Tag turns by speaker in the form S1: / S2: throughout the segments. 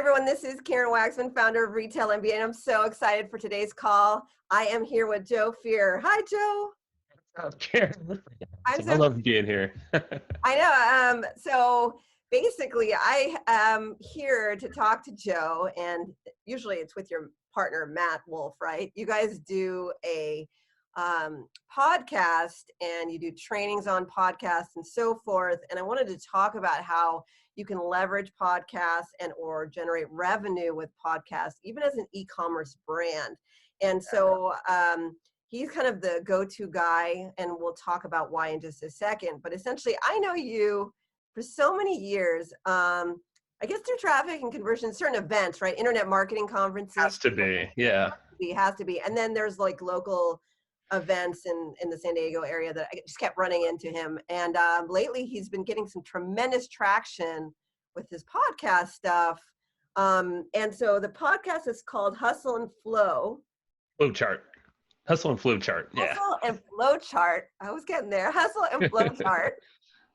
S1: Everyone, this is Karen Waksman, founder of Retail MBA, and I'm so excited for today's call. I am here with Joe Fier. Hi, Joe.
S2: Oh, Karen.
S1: I'm
S2: I
S1: so
S2: love being here.
S1: I know. So basically, I am here to talk to Joe, and usually it's with your partner Matt Wolf, right? You guys do a podcast, and you do trainings on podcasts and so forth. And I wanted to talk about how you can leverage podcasts and or generate revenue with podcasts, even as an e-commerce brand. And so he's kind of the go-to guy, and we'll talk about why in just a second. But essentially, I know you for so many years, I guess through traffic and conversion, certain events, right? Internet marketing conferences.
S2: Has to be, yeah.
S1: It has to be. And then there's like local events in the San Diego area that I just kept running into him. And lately he's been getting some tremendous traction with his podcast stuff. And so the podcast is called Hustle and Flow.
S2: Flowchart. Hustle and Flowchart, yeah.
S1: Hustle and Flowchart. I was getting there. Hustle and Flowchart.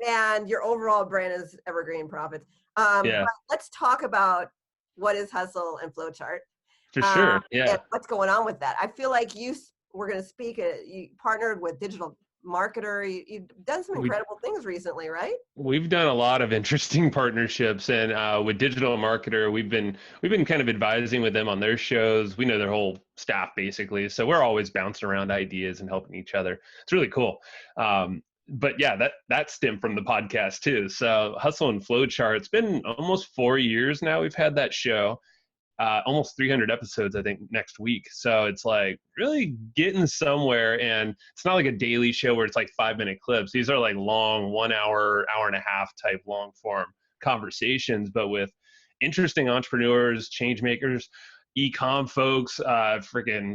S1: And your overall brand is Evergreen Profits.
S2: Yeah.
S1: But let's talk about what is Hustle and Flowchart.
S2: For sure, yeah.
S1: And what's going on with that? I feel like we're going to speak, you partnered with Digital Marketer. You've done some incredible things recently, right?
S2: We've done a lot of interesting partnerships, and with Digital Marketer, we've been kind of advising with them on their shows. We know their whole staff basically, so we're always bouncing around ideas and helping each other. It's really cool. But yeah, that stemmed from the podcast too. So Hustle and Flowchart, it's been almost 4 years now we've had that show. Almost 300 episodes, I think, next week. So it's like really getting somewhere. And it's not like a daily show where it's like 5-minute clips. These are like long 1 hour, hour and a half type long form conversations, but with interesting entrepreneurs, change makers, e-com folks,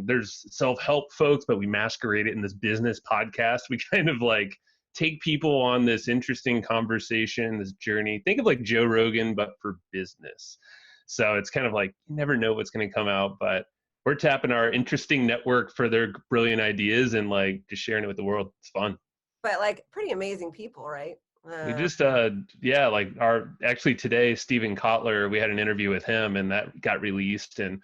S2: there's self-help folks, but we masquerade it in this business podcast. We kind of like take people on this interesting conversation, this journey. Think of like Joe Rogan, but for business. So it's kind of like, you never know what's going to come out, but we're tapping our interesting network for their brilliant ideas and like just sharing it with the world. It's fun.
S1: But like pretty amazing people, right?
S2: We just, actually today, Steven Kotler, we had an interview with him and that got released, and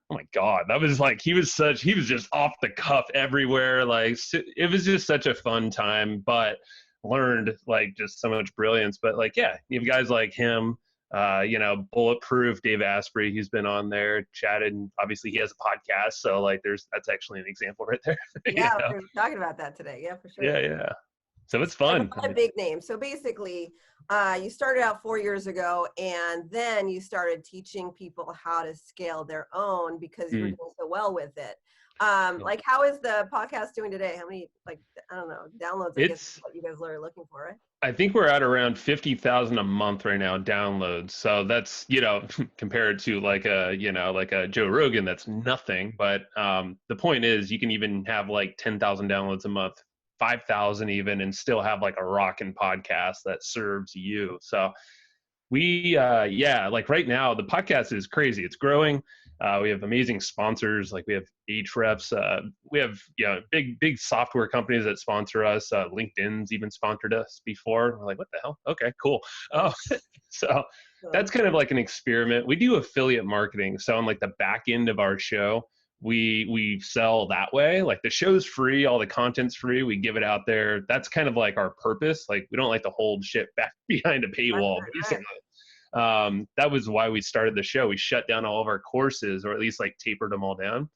S2: oh my God, that was like, he was just off the cuff everywhere. Like it was just such a fun time, but learned like just so much brilliance. But like, yeah, you have guys like him, Bulletproof, Dave Asprey, he's been on there, chatted, and obviously he has a podcast. So like that's actually an example right there.
S1: Yeah, we were talking about that today. Yeah, for sure.
S2: Yeah. So it's fun.
S1: A big name. So basically, you started out 4 years ago, and then you started teaching people how to scale their own because you were doing so well with it. Like, how is the podcast doing today? How many, downloads, I guess, is what you guys are looking for, right?
S2: I think we're at around 50,000 a month right now, downloads. So that's, compared to like a Joe Rogan, that's nothing. But the point is, you can even have like 10,000 downloads a month, 5,000 even, and still have like a rockin' podcast that serves you. So we, like right now, the podcast is crazy. It's growing. We have amazing sponsors. Like we have Ahrefs. We have big software companies that sponsor us. LinkedIn's even sponsored us before. We're like, what the hell? Okay, cool. So that's kind of like an experiment. We do affiliate marketing. So on like the back end of our show, we sell that way. Like the show's free, all the content's free. We give it out there. That's kind of like our purpose. Like we don't like to hold shit back behind a paywall. Right. That was why we started the show. We shut down all of our courses, or at least like tapered them all down.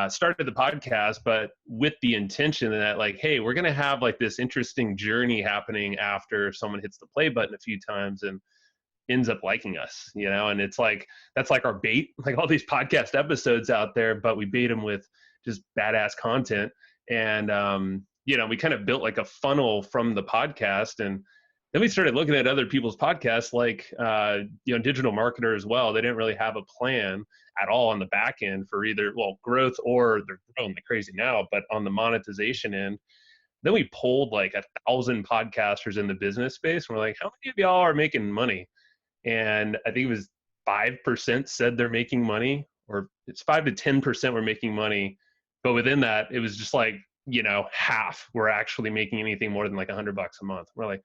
S2: Started the podcast, but with the intention that like, hey, we're going to have like this interesting journey happening after someone hits the play button a few times and ends up liking us, and it's like, that's like our bait, like all these podcast episodes out there, but we bait them with just badass content. And, we kind of built like a funnel from the podcast, and then we started looking at other people's podcasts, like, Digital Marketer as well. They didn't really have a plan at all on the back end for either, growth, or they're growing like crazy now, but on the monetization end. Then we polled like 1,000 podcasters in the business space. And we're like, how many of y'all are making money? And I think it was 5% said they're making money, or it's 5 to 10% were making money. But within that, it was just like, half were actually making anything more than like $100 a month. We're like,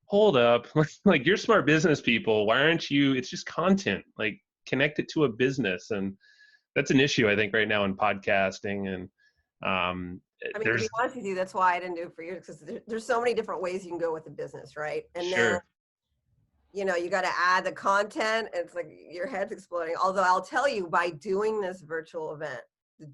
S2: hold up, like you're smart business people. Why aren't you? It's just content. Like connect it to a business. And that's an issue, I think, right now in podcasting. And
S1: I mean, to be
S2: there's
S1: honest with you, that's why I didn't do it for years, because there's so many different ways you can go with the business, right? And then,
S2: sure.
S1: you got to add the content. And it's like your head's exploding. Although I'll tell you, by doing this virtual event,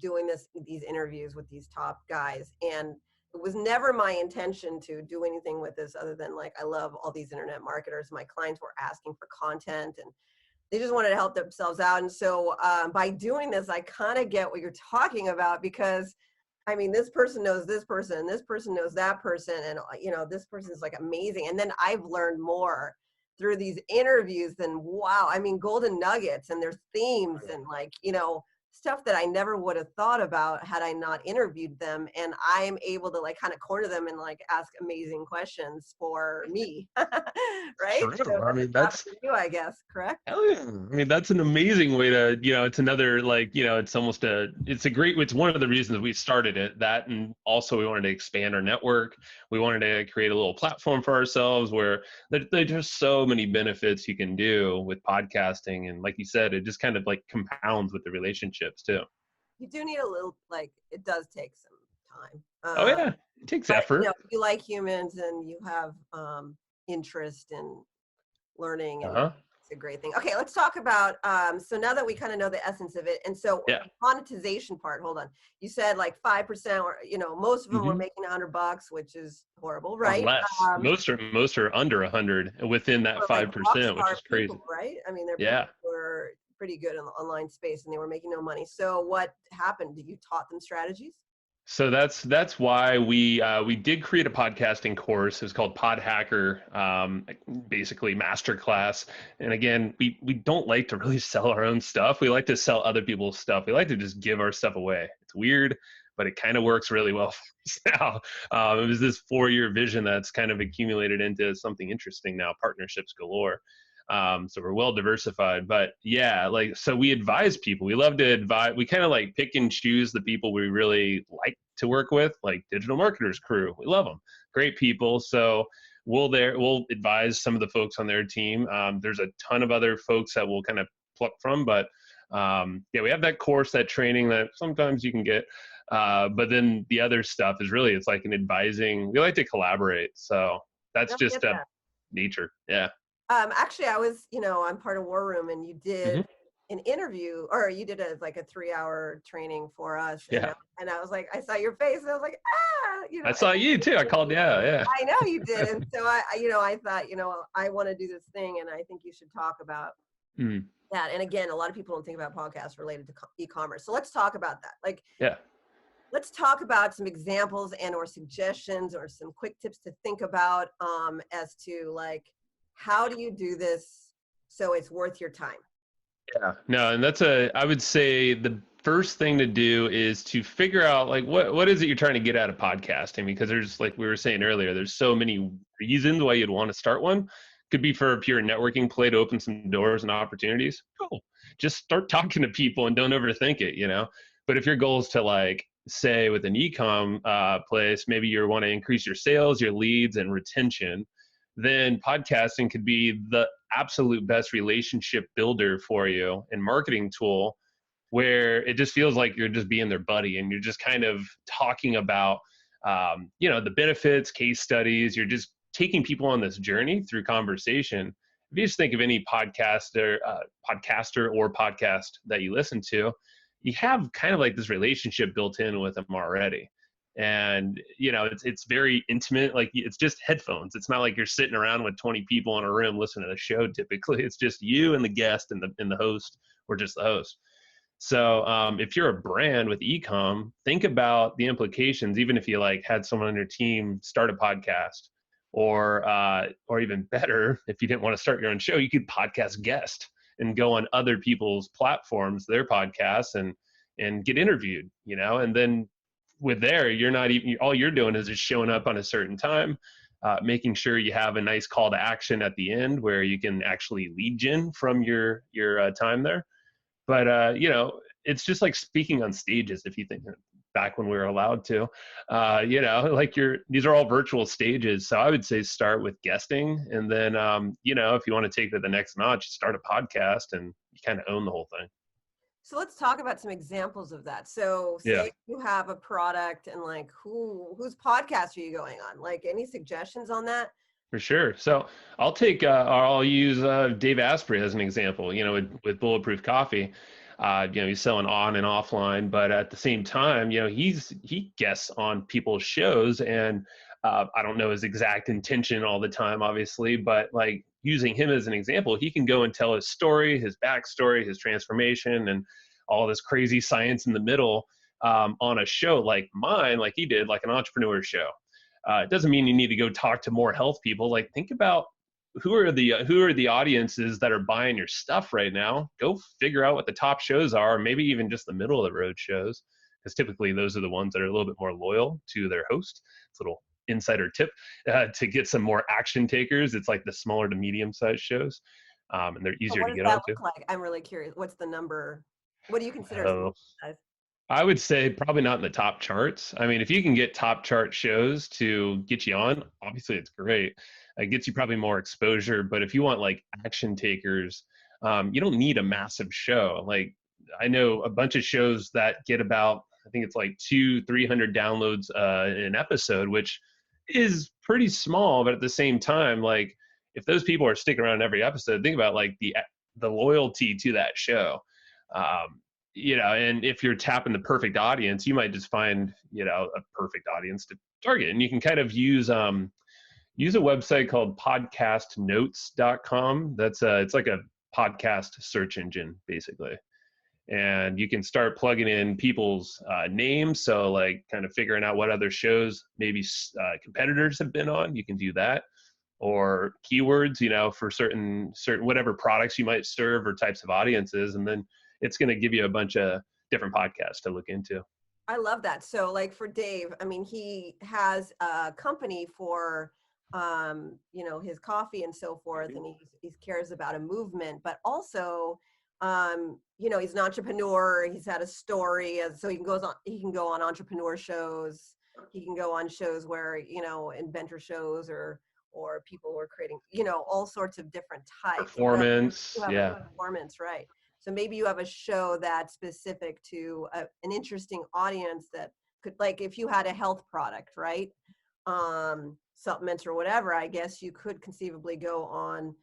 S1: doing these interviews with these top guys, and it was never my intention to do anything with this other than, like, I love all these internet marketers. My clients were asking for content, and they just wanted to help themselves out. And so by doing this, I kind of get what you're talking about, because I mean, this person knows this person, and this person knows that person, and this person is like amazing. And then I've learned more through these interviews than, wow, I mean, golden nuggets, and there's themes and, like, stuff that I never would have thought about had I not interviewed them. And I'm able to, like, kind of corner them and, like, ask amazing questions for me. Right?
S2: True.
S1: So
S2: I mean,
S1: job
S2: that's
S1: for you, I guess, correct?
S2: hell yeah. I mean, that's an amazing way to, it's another, like, it's almost it's one of the reasons we started it, that, and also we wanted to expand our network. We wanted to create a little platform for ourselves where there's just so many benefits you can do with podcasting. And like you said, it just kind of like compounds with the relationships too.
S1: You do need a little, like, it does take some time.
S2: Oh yeah. It takes
S1: But
S2: effort.
S1: if you like humans and you have interest in learning, and
S2: Uh-huh.
S1: it's a great thing. Okay, let's talk about so now that we kind of know the essence of it, and so
S2: Yeah.
S1: monetization part, hold on. You said like 5%, or most of them were
S2: Hmm.
S1: making $100, which is horrible,
S2: Or
S1: right?
S2: less. Most are under 100 within that
S1: For like
S2: 5%, which
S1: rockstar
S2: is
S1: people,
S2: crazy.
S1: right? I mean, they're people
S2: Yeah.
S1: who are pretty good in the online space, and they were making no money. So what happened? Did you taught them strategies?
S2: So that's why we did create a podcasting course. It was called Pod Hacker, basically masterclass. And again, we don't like to really sell our own stuff. We like to sell other people's stuff. We like to just give our stuff away. It's weird, but it kind of works really well for us now. It was this 4-year vision that's kind of accumulated into something interesting now, partnerships galore. So we're well diversified, but yeah, like, so we advise people. We love to advise. We kind of like pick and choose the people we really like to work with, like digital marketers crew. We love them. Great people. So we'll advise some of the folks on their team. There's a ton of other folks that we'll kind of pluck from, but yeah, we have that course, that training that sometimes you can get. But then the other stuff is really, it's like an advising. We like to collaborate. So that's
S1: Don't
S2: just
S1: get
S2: a
S1: that.
S2: nature. Yeah.
S1: Actually, I was, I'm part of War Room, and you
S2: Hmm.
S1: did an interview, or you did like a 3-hour training for us.
S2: Yeah.
S1: And I was like, I saw your face, and I was like,
S2: I saw you too. I called, yeah, yeah.
S1: I know you did. And so I thought, I want to do this thing, and I think you should talk about
S2: Mm,
S1: that. And again, a lot of people don't think about podcasts related to e-commerce. So let's talk about that. Like,
S2: yeah.
S1: let's talk about some examples and or suggestions or some quick tips to think about as to, like, how do you do this so it's worth your time?
S2: Yeah. No, and I would say the first thing to do is to figure out, like, what is it you're trying to get out of podcasting? Because there's, like we were saying earlier, there's so many reasons why you'd want to start one. Could be for a pure networking play to open some doors and opportunities. Cool. Just start talking to people and don't overthink it. But if your goal is to, like, say with an e-com place, maybe you want to increase your sales, your leads, and retention, then podcasting could be the absolute best relationship builder for you and marketing tool, where it just feels like you're just being their buddy and you're just kind of talking about the benefits, case studies. You're just taking people on this journey through conversation. If you just think of any podcaster or podcast that you listen to, you have kind of like this relationship built in with them already. And it's very intimate. Like, it's just headphones. It's not like you're sitting around with 20 people in a room listening to the show. Typically it's just you and the guest and the host, or just the host. So if you're a brand with ecom, think about the implications. Even if you, like, had someone on your team start a podcast, or even better, if you didn't want to start your own show, you could podcast guest and go on other people's platforms, their podcasts, and get interviewed, and then you're not even, all you're doing is just showing up on a certain time, making sure you have a nice call to action at the end where you can actually lead gen from your time there. But it's just like speaking on stages. If you think, back when we were allowed to, like these are all virtual stages. So I would say start with guesting. And then, if you want to take it to the next notch, start a podcast and you kind of own the whole thing.
S1: So let's talk about some examples of that. So
S2: Yeah.
S1: say you have a product and like whose podcast are you going on? Like any suggestions on that?
S2: For sure. So I'll use Dave Asprey as an example, with Bulletproof Coffee. He's selling on and offline, but at the same time, he guests on people's shows, and I don't know his exact intention all the time, obviously, but like using him as an example, he can go and tell his story, his backstory, his transformation, and all this crazy science in the middle on a show like mine, like he did, like an entrepreneur show. It doesn't mean you need to go talk to more health people. Like, think about who are the audiences that are buying your stuff right now. Go figure out what the top shows are, maybe even just the middle of the road shows, because typically those are the ones that are a little bit more loyal to their host. It's a little insider tip to get some more action takers. It's like the smaller to medium sized shows, and they're easier to get onto.
S1: What does that look like? I'm really curious. What's the number? What do you consider
S2: Oh.
S1: size?
S2: I would say probably not in the top charts. I mean, if you can get top chart shows to get you on, obviously it's great. It gets you probably more exposure. But if you want like action takers, you don't need a massive show. Like I know a bunch of shows that get about, I think it's like 200-300 downloads in an episode, which is pretty small. But at the same time, like if those people are sticking around every episode, think about like the loyalty to that show. And if you're tapping the perfect audience, you might just find, a perfect audience to target. And you can kind of use a website called podcastnotes.com. It's like a podcast search engine, basically. And you can start plugging in people's names. So like kind of figuring out what other shows maybe competitors have been on. You can do that. Or keywords, for certain whatever products you might serve or types of audiences. And then it's going to give you a bunch of different podcasts to look into.
S1: I love that. So like for Dave, I mean, he has a company for, his coffee and so forth, and he cares about a movement, but also, he's an entrepreneur. He's had a story. So he can go on entrepreneur shows. He can go on shows where, inventor shows or people who are creating, all sorts of different types.
S2: Performance. Yeah.
S1: Performance, right. So maybe you have a show that's specific to an interesting audience that could, like if you had a health product, right? Supplements or whatever, I guess you could conceivably go on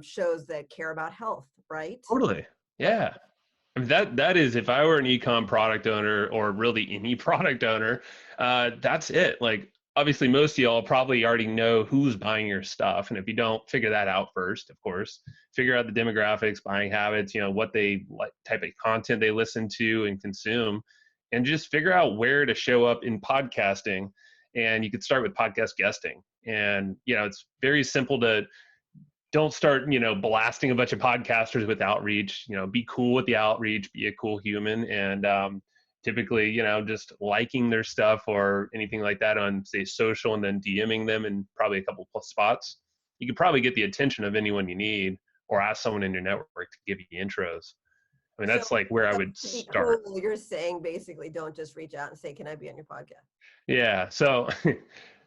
S1: shows that care about health, right?
S2: Totally. Yeah. I mean, that is, if I were an e-com product owner or really any product owner, that's it. Like, obviously most of y'all probably already know who's buying your stuff. And if you don't, figure that out first, of course. Figure out the demographics, buying habits, what they like, type of content they listen to and consume, and just figure out where to show up in podcasting. And you could start with podcast guesting. And, it's very simple to don't start, blasting a bunch of podcasters with outreach. Be cool with the outreach, be a cool human. And typically, just liking their stuff or anything like that on, say, social, and then DMing them in probably a couple plus spots. You could probably get the attention of anyone you need, or ask someone in your network to give you intros. I mean, that's like where I would start.
S1: Cool. You're saying basically don't just reach out and say, can I be on your podcast?
S2: Yeah. So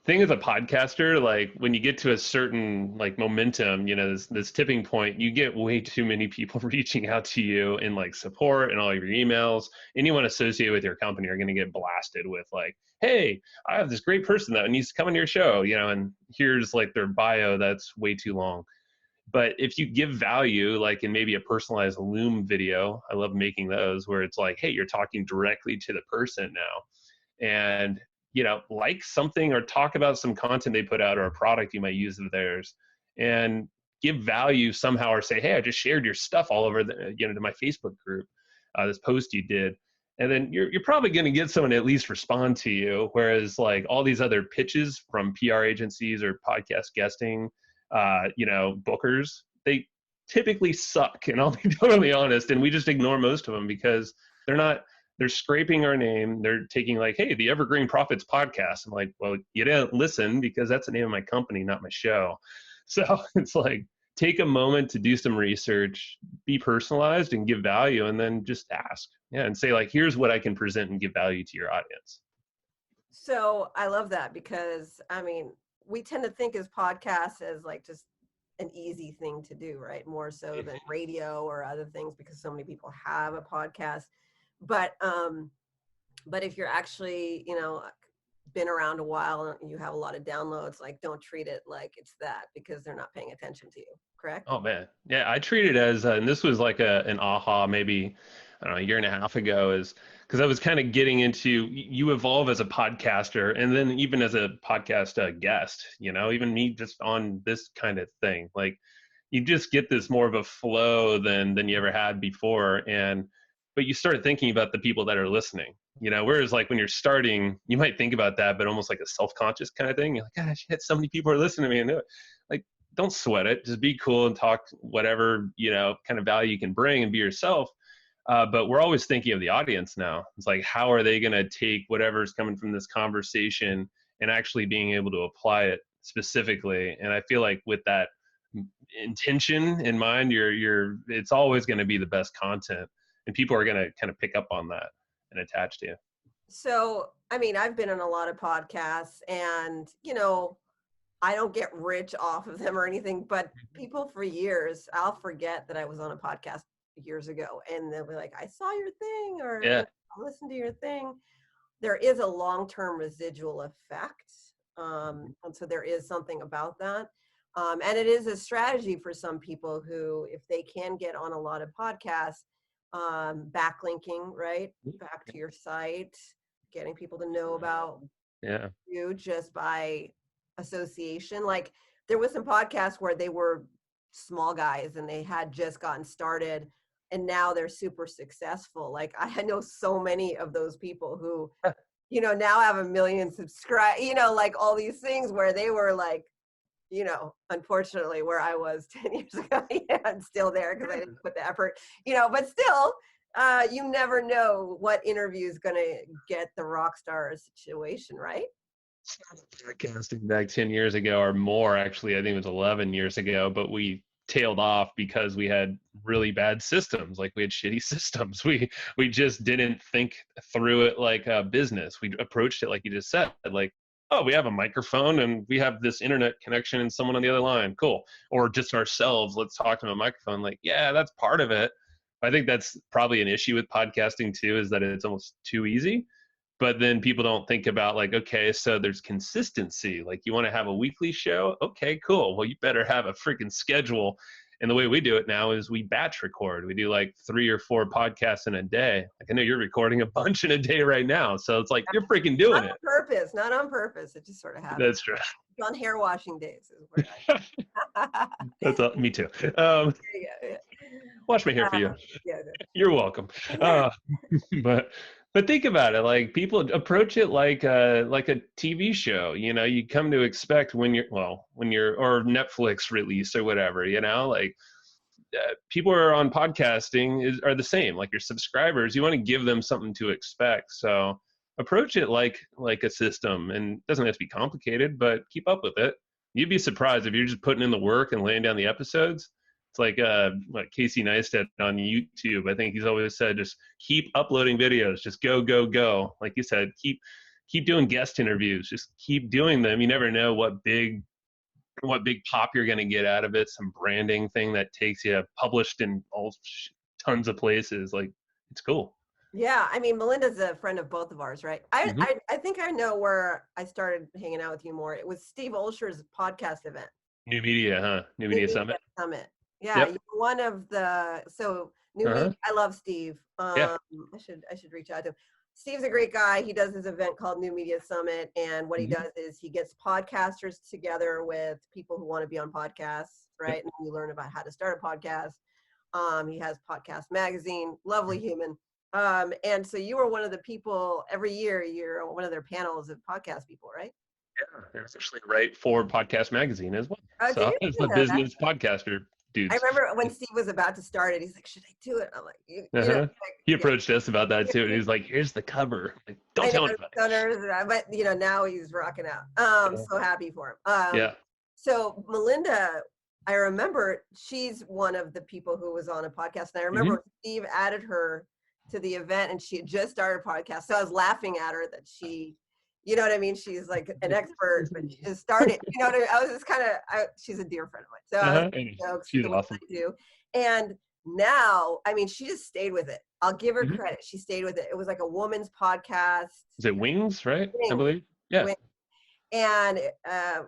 S2: thing as a podcaster, like when you get to a certain like momentum, this tipping point, you get way too many people reaching out to you in like support and all of your emails. Anyone associated with your company are going to get blasted with like, hey, I have this great person that needs to come on your show, and here's like their bio that's way too long. But if you give value, like in maybe a personalized Loom video, I love making those, where it's like, hey, you're talking directly to the person now. And like something or talk about some content they put out or a product you might use of theirs, and give value somehow, or say, hey, I just shared your stuff all over to my Facebook group, this post you did. And then you're probably going to get someone to at least respond to you. Whereas like all these other pitches from PR agencies or podcast guesting, bookers, they typically suck. And I'll be totally honest. And we just ignore most of them because they're scraping our name. They're taking like, hey, the Evergreen Profits podcast. I'm like, well, you didn't listen because that's the name of my company, not my show. So it's like, take a moment to do some research, be personalized and give value, and then just ask. Yeah. And say like, here's what I can present and give value to your audience.
S1: So I love that because I mean, we tend to think as podcasts as like just an easy thing to do, right? More so than radio or other things because so many people have a podcast. But if you're actually, been around a while and you have a lot of downloads, like don't treat it like it's that because they're not paying attention to you, correct?
S2: Oh man, yeah. I treat it as, and this was like an aha, maybe I don't know, a year and a half ago, is because I was kind of getting into you evolve as a podcaster, and then even as a podcast guest, even me just on this kind of thing, like you just get this more of a flow than you ever had before, but you start thinking about the people that are listening. Whereas like when you're starting, you might think about that, but almost like a self-conscious kind of thing. You're like, gosh, shit, so many people are listening to me, and like, don't sweat it. Just be cool and talk whatever, kind of value you can bring and be yourself. But we're always thinking of the audience now. It's like, how are they going to take whatever's coming from this conversation and actually being able to apply it specifically? And I feel like with that intention in mind, it's always going to be the best content, and people are going to kind of pick up on that and attach to you.
S1: So, I mean, I've been in a lot of podcasts and, I don't get rich off of them or anything, but people for years, I'll forget that I was on a podcast years ago and they'll be like, I saw your thing or
S2: Yeah.
S1: I listened to your thing. There is a long-term residual effect. And so there is something about that. And it is a strategy for some people who, if they can get on a lot of podcasts, backlinking, right? Back to your site, getting people to know about you just by association. Like there was some podcasts where they were small guys and they had just gotten started and now they're super successful. Like I know so many of those people who, now have 1 million subscribers, like all these things where they were like, unfortunately where I was 10 years ago, I'm still there because I didn't put the effort, but still, you never know what interview is going to get the rock star situation, right?
S2: Podcasting back 10 years ago or more, actually, I think it was 11 years ago, but we tailed off because we had really bad systems. Like we had shitty systems. We just didn't think through it like a business. We approached it like you just said, like, oh, we have a microphone and we have this internet connection and someone on the other line. Cool. Or just ourselves. Let's talk to a microphone. Like, yeah, that's part of it. I think that's probably an issue with podcasting too, is that it's almost too easy. But then people don't think about like, okay, so there's consistency. Like you want to have a weekly show? Okay, cool. Well, you better have a freaking schedule. And the way we do it now is we batch record. We do like 3 or 4 podcasts in a day. Like I know you're recording a bunch in a day right now. So it's like, you're freaking doing it.
S1: Not on purpose. It just sort of happens.
S2: That's true.
S1: On hair washing days. Is where
S2: That's me too. Wash my hair for you.
S1: Yeah.
S2: You're welcome. But think about it. Like people approach it like a TV show. You come to expect when you're or Netflix release or whatever. Like people who are on podcasting are the same. Like your subscribers, you want to give them something to expect. So approach it like a system, and it doesn't have to be complicated, but keep up with it. You'd be surprised if you're just putting in the work and laying down the episodes. It's like Casey Neistat on YouTube. I think he's always said, just keep uploading videos. Just go, go, go. Like you said, keep doing guest interviews. Just keep doing them. You never know what big pop you're going to get out of it. Some branding thing that takes you published in tons of places. Like it's cool.
S1: Yeah, I mean, Melinda's a friend of both of ours, right? I think I know where I started hanging out with you more. It was Steve Olsher's podcast event.
S2: New Media, huh? New Media Summit.
S1: Yeah,
S2: Yep.
S1: you're one of the New Media. I love Steve.
S2: Yeah.
S1: I should reach out to him. Steve's a great guy. He does this event called New Media Summit, and what he does is he gets podcasters together with people who want to be on podcasts, right? And you learn about how to start a podcast. He has Podcast Magazine, lovely human. And so you were one of the people every year. You're one of their panels of podcast people, right?
S2: Yeah, there's actually right for Podcast Magazine as well. So it's the business podcaster dudes.
S1: I remember when Steve was about to start it, he's like, "Should I do it?" I'm like,
S2: he approached us about that too, and he's like, "Here's the cover. Like, don't tell anybody."
S1: But now he's rocking out. So happy for him. So Melinda I remember she's one of the people who was on a podcast, and I remember Steve added her to the event, and she had just started a podcast. So I was laughing at her that she, you know what I mean? She's like an expert, but she just started, you know what I mean? I was just kind of, she's a dear friend of mine. So I was jokes
S2: She's
S1: the way
S2: awesome.
S1: I do. And now, I mean, she just stayed with it. I'll give her credit. She stayed with it. It was like a woman's podcast.
S2: Is it Wings, right?
S1: Wings.
S2: I believe. Yeah.
S1: Wings. And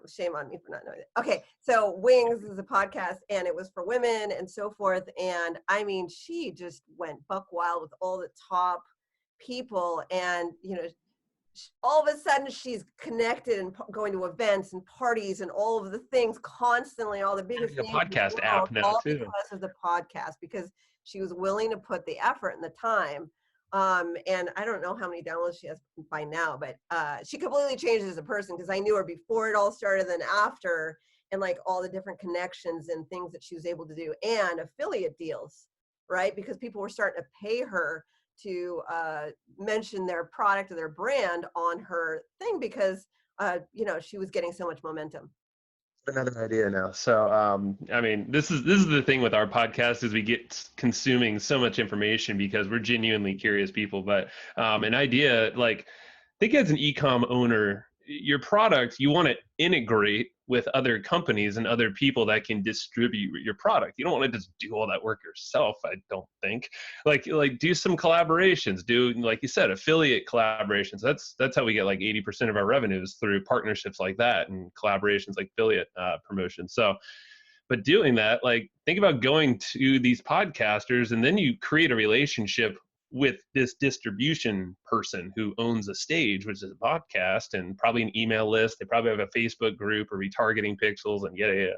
S1: shame on me for not knowing that. Okay, so Wings is a podcast, and it was for women and so forth. And I mean, she just went buck wild with all the top people, and you know, all of a sudden she's connected and going to events and parties and all of the things constantly, all the biggest
S2: a podcast app now
S1: all
S2: too.
S1: because of the podcast, because she was willing to put the effort and the time. And I don't know how many downloads she has by now, but she completely changed as a person, because I knew her before it all started, then after, and like all the different connections and things that she was able to do, and affiliate deals, right? Because people were starting to pay her to mention their product or their brand on her thing, because you know, she was getting so much momentum.
S2: Another idea now. So, I mean, this is the thing with our podcast, is we get consuming so much information because we're genuinely curious people. But an idea, like, think as an e-com owner, your product, you want to integrate with other companies and other people that can distribute your product. You don't want to just do all that work yourself, I don't think. Like do some collaborations, do, like you said, affiliate collaborations. That's how we get like 80% of our revenues, through partnerships like that and collaborations like affiliate promotion. So, but doing that, like, think about going to these podcasters, and then you create a relationship with this distribution person who owns a stage, which is a podcast, and probably an email list. They probably have a Facebook group or retargeting pixels, and they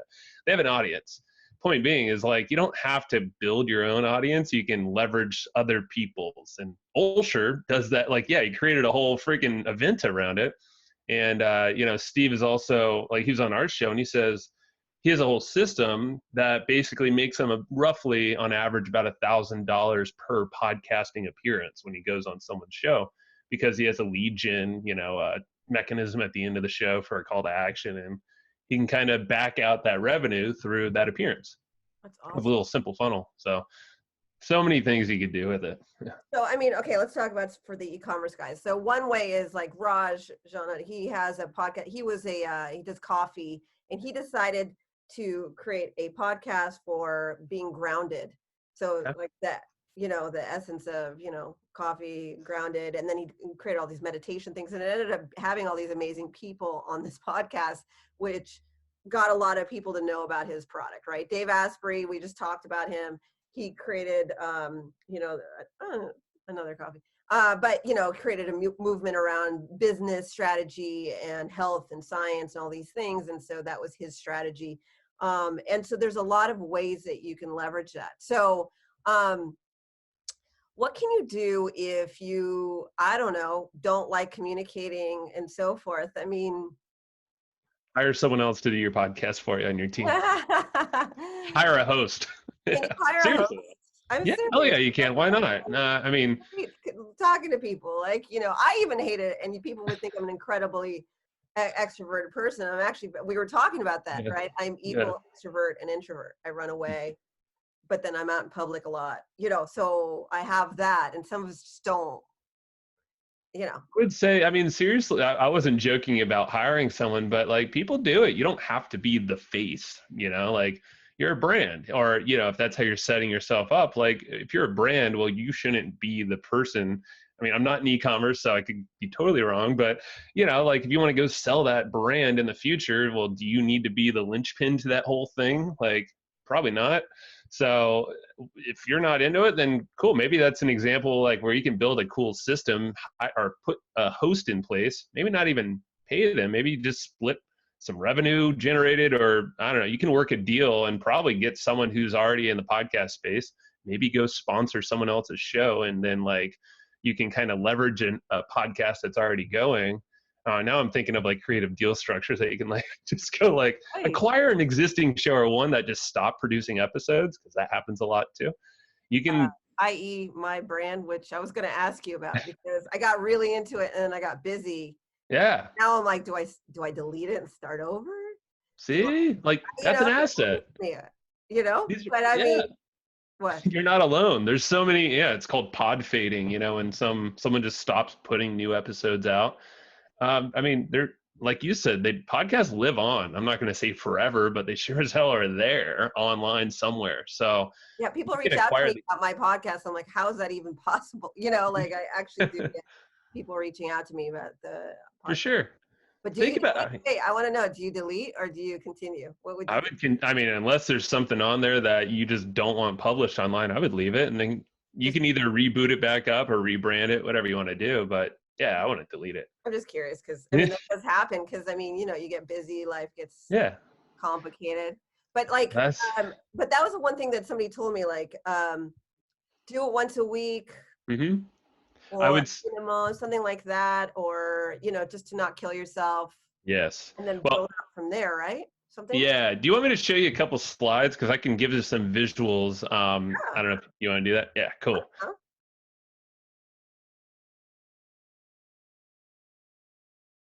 S2: have an audience. Point being is, like, you don't have to build your own audience. You can leverage other people's. And Olsher does that. Like, yeah, he created a whole freaking event around it. And, you know, Steve is also, like, he was on our show, and he says, he has a whole system that basically makes him roughly on average about $1,000 per podcasting appearance when he goes on someone's show, because he has a lead gen, you know, mechanism at the end of the show for a call to action, and he can kind of back out that revenue through that appearance.
S1: That's
S2: A
S1: awesome.
S2: little simple funnel. So many things you could do with it. Yeah.
S1: So, I mean, okay, let's talk about for the e-commerce guys. So one way is like Raj Jana, he has a podcast. He does coffee, and he decided to create a podcast for being grounded. So like that, you know, the essence of, you know, coffee, grounded. And then he created all these meditation things, and it ended up having all these amazing people on this podcast, which got a lot of people to know about his product, right? Dave Asprey, we just talked about him. He created, you know, another coffee, but, you know, created a movement around business strategy and health and science and all these things. And so that was his strategy. And so there's a lot of ways that you can leverage that. So what can you do if you, I don't know, don't like communicating and so forth? I mean,
S2: hire someone else to do your podcast for you on your team. Hire a host.
S1: Can you hire
S2: Seriously.
S1: a host? I'm
S2: yeah,
S1: serious.
S2: hell yeah, you can. Why not? I mean,
S1: talking to people, like, you know, I even hate it, and people would think I'm an incredibly extroverted person. I'm actually, we were talking about that, right? I'm equal extrovert and introvert. I run away, but then I'm out in public a lot, you know, so I have that, and some of us just don't, you know.
S2: I would say, I mean, seriously, I wasn't joking about hiring someone, but like, people do it. You don't have to be the face, you know, like, you're a brand, or, you know, if that's how you're setting yourself up, like, if you're a brand, well, you shouldn't be the person. I mean, I'm not in e-commerce, so I could be totally wrong, but, you know, like, if you want to go sell that brand in the future, well, do you need to be the linchpin to that whole thing? Like, probably not. So if you're not into it, then cool. Maybe that's an example, like, where you can build a cool system or put a host in place, maybe not even pay them, maybe just split some revenue generated, or I don't know, you can work a deal and probably get someone who's already in the podcast space, maybe go sponsor someone else's show. And then, like, you can kind of leverage a podcast that's already going. Now I'm thinking of like creative deal structures that you can like just go like acquire an existing show, or one that just stopped producing episodes, because that happens a lot too. You can,
S1: i.e. my brand, which I was going to ask you about, because I got really into it and then I got busy.
S2: Yeah.
S1: Now I'm like, do I delete it and start over?
S2: See, like
S1: You
S2: that's
S1: know,
S2: an asset.
S1: yeah, you know,
S2: These are,
S1: but I
S2: yeah.
S1: mean, what?
S2: You're not alone. There's so many. Yeah, it's called pod fading. And someone just stops putting new episodes out. I mean, they're like you said, they podcasts live on. I'm not going to say forever, but they sure as hell are there online somewhere. So
S1: Yeah, people
S2: you can
S1: reach out to
S2: acquire
S1: me about my podcast. I'm like, how is that even possible? You know, like I actually do
S2: the
S1: get people reaching out to me about the
S2: for
S1: podcast.
S2: sure.
S1: But do
S2: Think
S1: you
S2: about.
S1: delete? Hey, I want to know, do you delete or do you continue? What would you do?
S2: I mean, unless there's something on there that you just don't want published online, I would leave it, and then you
S1: Just
S2: can either reboot it back up or rebrand it, whatever you want to do. But yeah, I want to delete it.
S1: I'm just curious because I mean that does happen because I mean, you know, you get busy, life gets
S2: Yeah,
S1: complicated. But like
S2: that's.
S1: but that was the one thing that somebody told me, like, do it once a week
S2: Hmm. I
S1: or
S2: would.
S1: minimum, something like that, or you know, just to not kill yourself
S2: Yes.
S1: and then
S2: Well,
S1: build up from there, right? Something?
S2: yeah. Do you want me to show you a couple slides because I can give you some visuals? I
S1: Yeah.
S2: don't know if you want to do that. Yeah, cool.
S1: Huh?